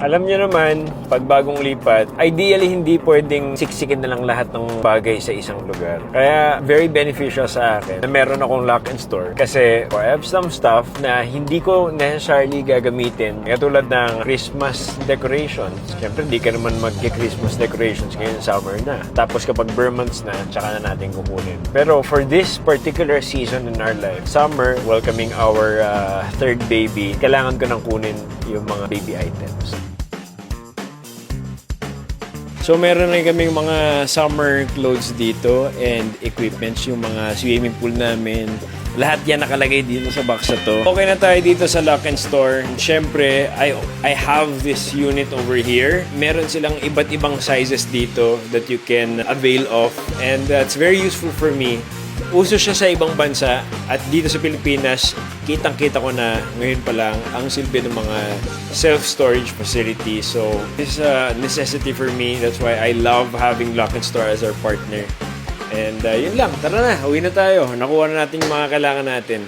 Alam niyo naman, pag bagong lipat, ideally hindi pwedeng siksikin na lang lahat ng bagay sa isang lugar. Kaya very beneficial sa akin na meron akong lock and store. Kasi I have some stuff na hindi ko necessarily gagamitin. Katulad ng Christmas decorations. Siyempre, di ka naman mag-Christmas decorations ngayon summer na. Tapos kapag bare months na, tsaka na natin kukunin. Pero for this particular season in our life, summer, welcoming our third baby, kailangan ko nang kunin yung mga baby items. So meron rin kaming mga summer clothes dito and equipments, yung mga swimming pool namin. Lahat yan nakalagay dito sa box na to. Okay na tayo dito sa lock and store. Siyempre, I have this unit over here. Meron silang iba't ibang sizes dito that you can avail of. And that's very useful for me. Uso siya sa ibang bansa at dito sa Pilipinas, kitang-kita ko na ngayon pa lang ang silbi ng mga self-storage facility. So, this is a necessity for me. That's why I love having Lock and Store as our partner. And yun lang, tara na, uwi na tayo. Nakuha na natin yung mga kailangan natin.